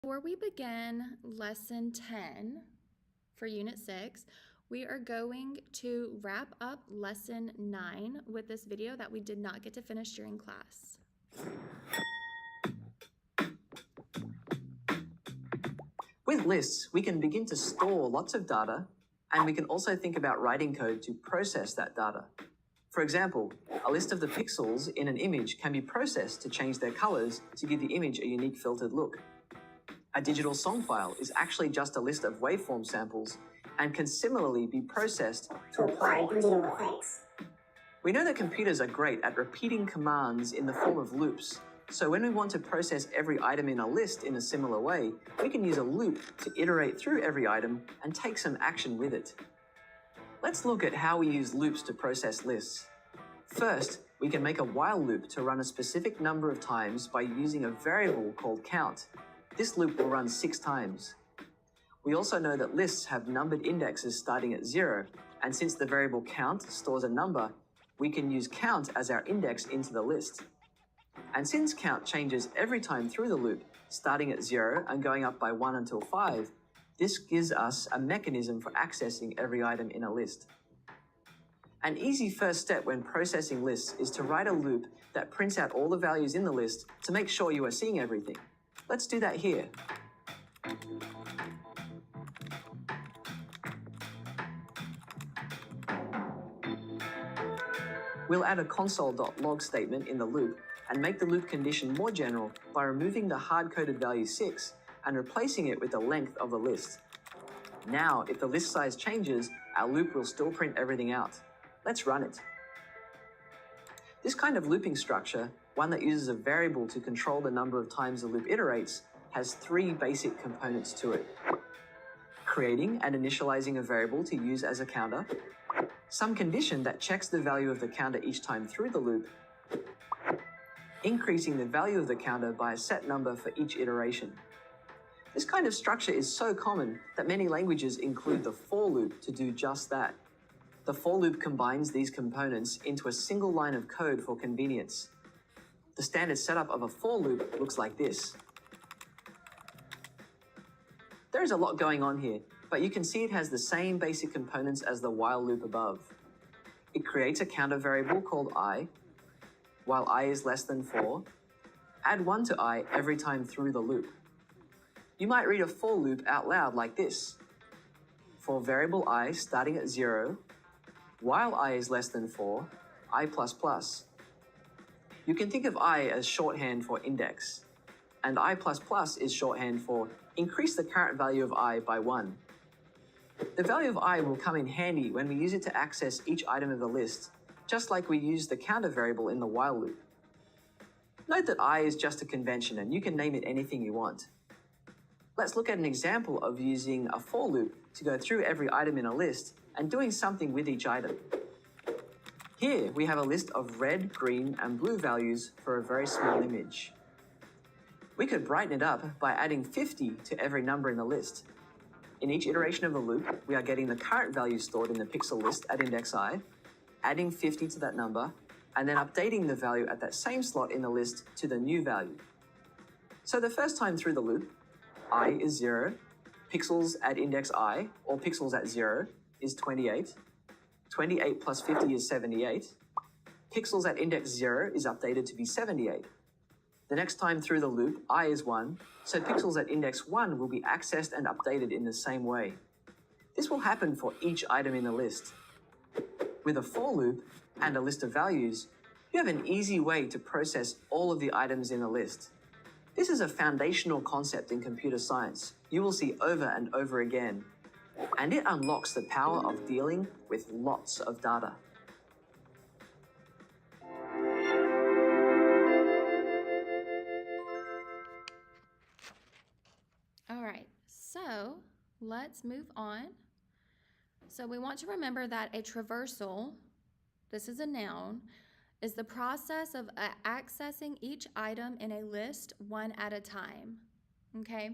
Before we begin lesson 10 for unit 6, we are going to wrap up lesson 9 with this video that we did not get to finish during class. With lists, we can begin to store lots of data, and we can also think about writing code to process that data. For example, a list of the pixels in an image can be processed to change their colors to give the image a unique filtered look. A digital song file is actually just a list of waveform samples and can similarly be processed to apply digital effects. We know that computers are great at repeating commands in the form of loops. So when we want to process every item in a list in a similar way, we can use a loop to iterate through every item and take some action with it. Let's look at how we use loops to process lists. First, we can make a while loop to run a specific number of times by using a variable called count. This loop will run 6 times. We also know that lists have numbered indexes starting at 0, and since the variable count stores a number, we can use count as our index into the list. And since count changes every time through the loop, starting at 0 and going up by 1 until 5, this gives us a mechanism for accessing every item in a list. An easy first step when processing lists is to write a loop that prints out all the values in the list to make sure you are seeing everything. Let's do that here. We'll add a console.log statement in the loop and make the loop condition more general by removing the hard-coded value 6 and replacing it with the length of the list. Now, if the list size changes, our loop will still print everything out. Let's run it. This kind of looping structure, one that uses a variable to control the number of times the loop iterates, has 3 basic components to it. Creating and initializing a variable to use as a counter, some condition that checks the value of the counter each time through the loop, increasing the value of the counter by a set number for each iteration. This kind of structure is so common that many languages include the for loop to do just that. The for loop combines these components into a single line of code for convenience. The standard setup of a for loop looks like this. There is a lot going on here, but you can see it has the same basic components as the while loop above. It creates a counter variable called I. While I is less than 4, add 1 to I every time through the loop. You might read a for loop out loud like this. For variable I starting at 0, while I is less than 4, I++. You can think of I as shorthand for index, and I++ is shorthand for increase the current value of I by 1. The value of I will come in handy when we use it to access each item of the list, just like we use the counter variable in the while loop. Note that I is just a convention and you can name it anything you want. Let's look at an example of using a for loop to go through every item in a list and doing something with each item. Here we have a list of red, green, and blue values for a very small image. We could brighten it up by adding 50 to every number in the list. In each iteration of the loop, we are getting the current value stored in the pixel list at index I, adding 50 to that number, and then updating the value at that same slot in the list to the new value. So the first time through the loop, I is 0, pixels at index I, or pixels at 0, is 28, 28 plus 50 is 78, pixels at index 0 is updated to be 78. The next time through the loop, I is 1, so pixels at index 1 will be accessed and updated in the same way. This will happen for each item in the list. With a for loop and a list of values, you have an easy way to process all of the items in a list. This is a foundational concept in computer science you will see over and over again, and it unlocks the power of dealing with lots of data. All right, so let's move on. So we want to remember that a traversal, this is a noun, is the process of accessing each item in a list one at a time, okay?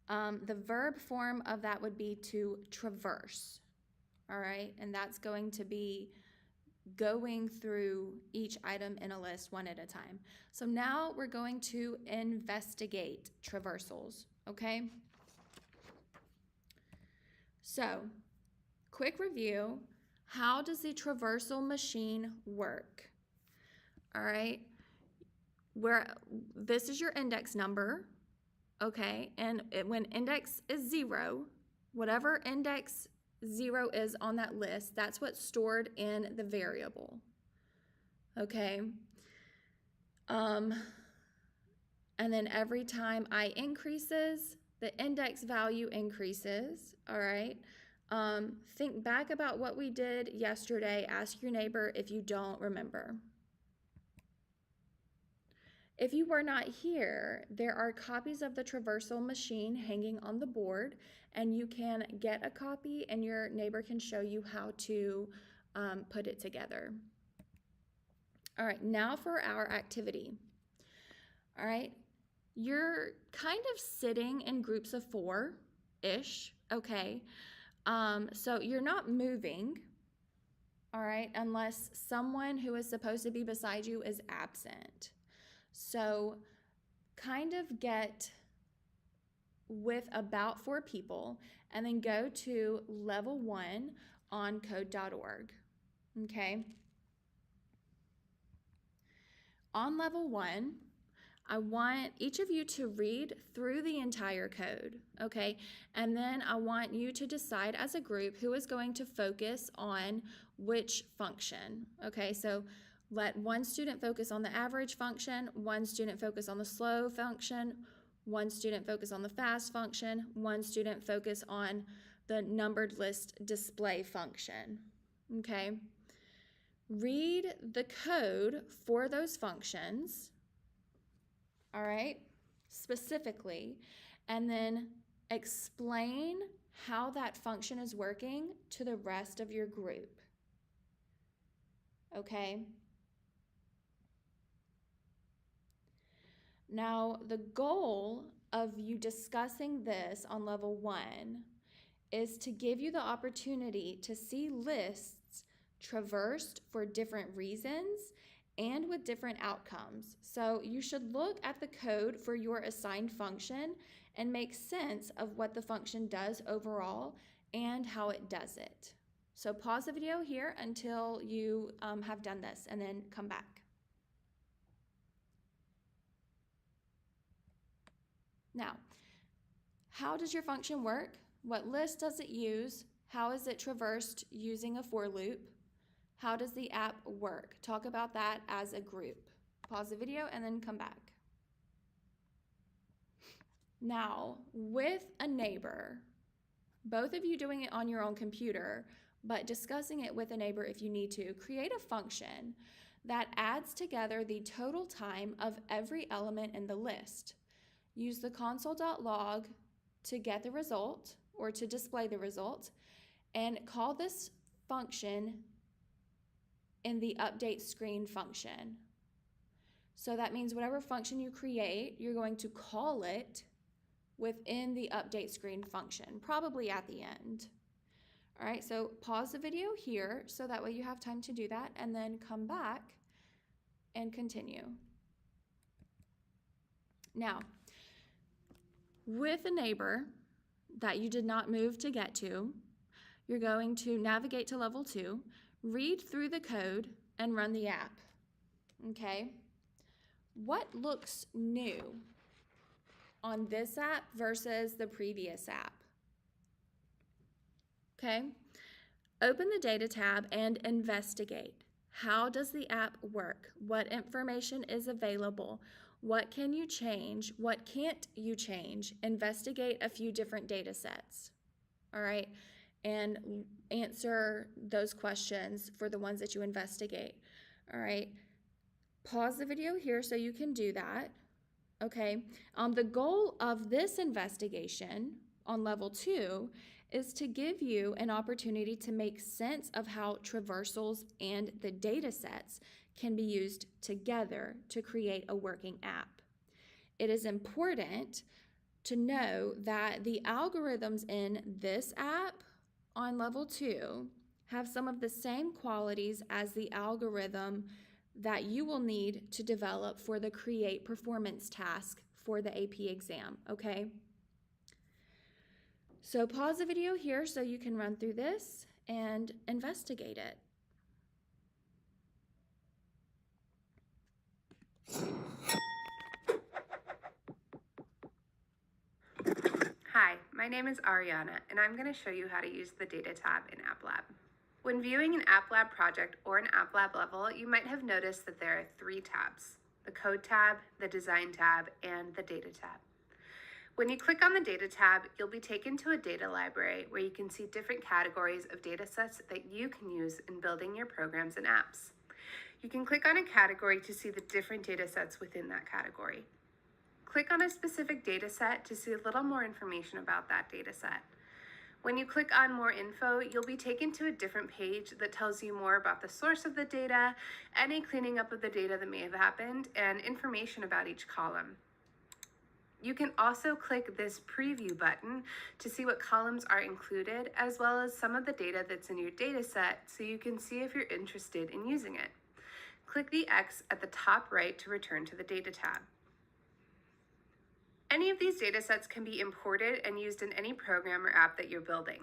The verb form of that would be to traverse, all right? And that's going to be going through each item in a list one at a time. So now we're going to investigate traversals, okay? So, quick review. How does the traversal machine work? All right, this is your index number, okay? And when index is 0, whatever index 0 is on that list, that's what's stored in the variable, okay? And then every time I increases, the index value increases, all right? Think back about what we did yesterday. Ask your neighbor if you don't remember. If you were not here, there are copies of the traversal machine hanging on the board, and you can get a copy and your neighbor can show you how to put it together. All right, now for our activity. All right, you're kind of sitting in groups of 4-ish, okay? So you're not moving, all right, unless someone who is supposed to be beside you is absent. So kind of get with about 4 people and then go to level 1 on code.org, okay? On level 1, I want each of you to read through the entire code, okay? And then I want you to decide as a group who is going to focus on which function, okay? So let one student focus on the average function, one student focus on the slow function, one student focus on the fast function, one student focus on the numbered list display function, okay? Read the code for those functions, all right, specifically, and then explain how that function is working to the rest of your group, okay? Now, the goal of you discussing this on level 1 is to give you the opportunity to see lists traversed for different reasons and with different outcomes. So you should look at the code for your assigned function and make sense of what the function does overall and how it does it. So pause the video here until you have done this and then come back. Now, how does your function work? What list does it use? How is it traversed using a for loop? How does the app work? Talk about that as a group. Pause the video and then come back. Now, with a neighbor, both of you doing it on your own computer, but discussing it with a neighbor if you need to, create a function that adds together the total time of every element in the list. Use the console.log to get the result or to display the result, and call this function in the update screen function. So that means whatever function you create, you're going to call it within the update screen function, probably at the end. All right, so pause the video here so that way you have time to do that, and then come back and continue. Now, with a neighbor that you did not move to get to, you're going to navigate to level 2, read through the code, and run the app, okay? What looks new on this app versus the previous app? Okay, open the data tab and investigate. How does the app work? What information is available? What can you change? What can't you change? Investigate a few different data sets, all right? And answer those questions for the ones that you investigate, all right? Pause the video here so you can do that, okay? The goal of this investigation on level 2 is to give you an opportunity to make sense of how traversals and the data sets can be used together to create a working app. It is important to know that the algorithms in this app on level 2 have some of the same qualities as the algorithm that you will need to develop for the create performance task for the AP exam, okay? So pause the video here so you can run through this and investigate it. Hi, my name is Ariana, and I'm going to show you how to use the Data tab in AppLab. When viewing an AppLab project or an AppLab level, you might have noticed that there are 3 tabs: the Code tab, the Design tab, and the Data tab. When you click on the Data tab, you'll be taken to a data library where you can see different categories of data sets that you can use in building your programs and apps. You can click on a category to see the different data sets within that category. Click on a specific data set to see a little more information about that data set. When you click on More Info, you'll be taken to a different page that tells you more about the source of the data, any cleaning up of the data that may have happened, and information about each column. You can also click this Preview button to see what columns are included, as well as some of the data that's in your data set so you can see if you're interested in using it. Click the X at the top right to return to the Data tab. Any of these data sets can be imported and used in any program or app that you're building.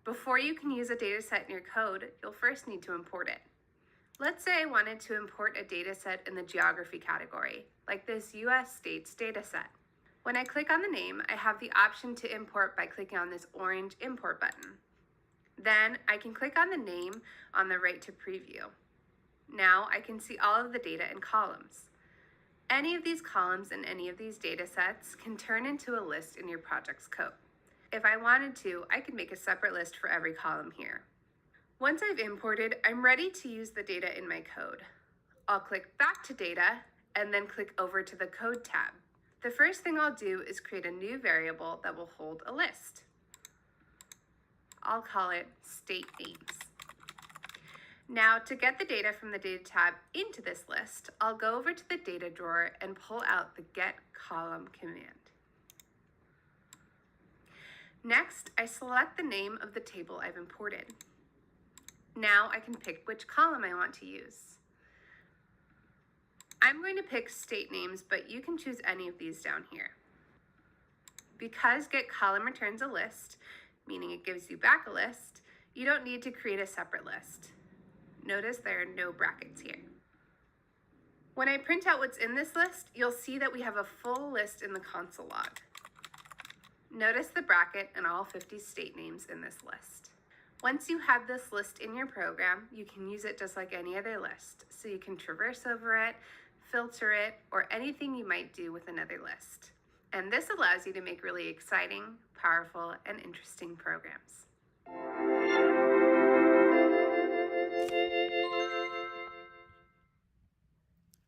Before you can use a data set in your code, you'll first need to import it. Let's say I wanted to import a data set in the geography category, like this US states data set. When I click on the name, I have the option to import by clicking on this orange import button. Then I can click on the name on the right to preview. Now I can see all of the data in columns. Any of these columns in any of these data sets can turn into a list in your project's code. If I wanted to, I could make a separate list for every column here. Once I've imported, I'm ready to use the data in my code. I'll click back to Data and then click over to the Code tab. The first thing I'll do is create a new variable that will hold a list. I'll call it State Names. Now, to get the data from the Data tab into this list, I'll go over to the Data drawer and pull out the Get Column command. Next, I select the name of the table I've imported. Now I can pick which column I want to use. I'm going to pick State Names, but you can choose any of these down here. Because Get Column returns a list, meaning it gives you back a list, you don't need to create a separate list. Notice there are no brackets here. When I print out what's in this list, you'll see that we have a full list in the console log. Notice the bracket and all 50 state names in this list. Once you have this list in your program, you can use it just like any other list. So you can traverse over it, filter it, or anything you might do with another list. And this allows you to make really exciting, powerful, and interesting programs.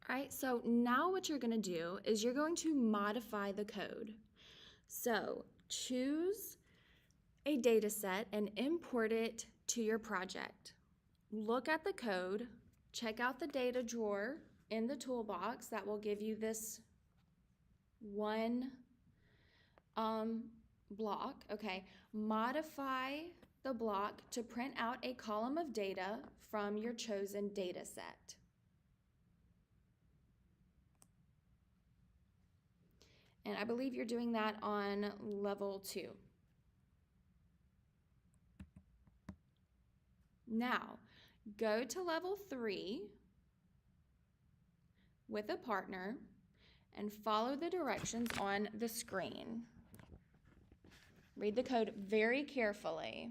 All right, so now what you're going to do is you're going to modify the code. So choose a data set and import it to your project. Look at the code, check out the data drawer in the toolbox that will give you this one block. Okay, modify the block to print out a column of data from your chosen data set. And I believe you're doing that on level 2. Now, go to level 3 with a partner and follow the directions on the screen. Read the code very carefully.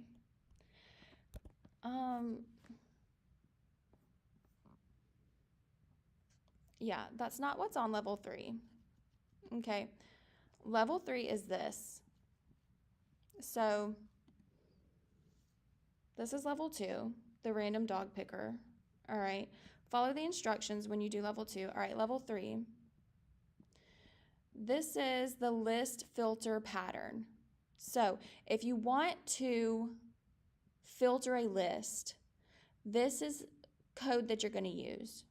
Yeah, that's not what's on level 3. Okay, level 3 is this. So this is level 2, the random dog picker. All right, follow the instructions when you do level 2. All right, level 3. This is the list filter pattern. So if you want to filter a list, this is code that you're going to use.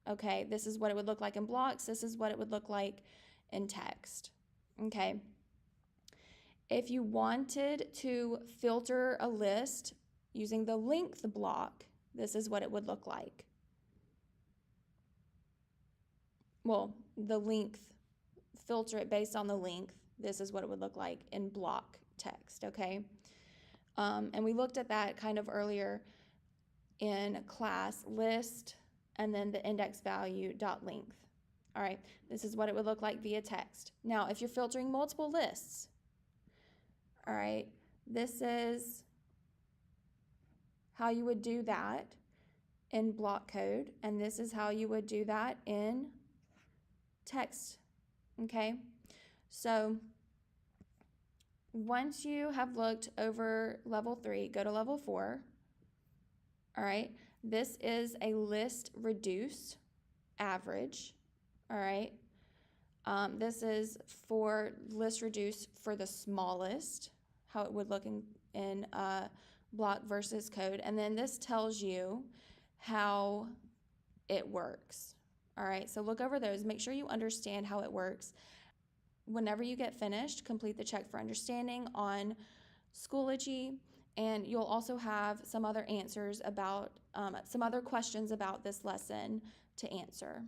Okay, this is what it would look like in blocks. This is what it would look like in text. Okay. If you wanted to filter a list using the length block, this is what it would look like. Well, the length, filter it based on the length. this is what it would look like in block text, okay? And we looked at that kind of earlier in class, list, and then the index value dot length. All right, this is what it would look like via text. Now, if you're filtering multiple lists, all right, this is how you would do that in block code, and this is how you would do that in text, okay? So once you have looked over level 3, go to level 4, all right? This is a list reduce average, all right? This is for list reduce for the smallest, how it would look in block versus code. And then this tells you how it works. All right, so look over those. Make sure you understand how it works. Whenever you get finished, complete the check for understanding on Schoology, and you'll also have some other answers about, some other questions about this lesson to answer.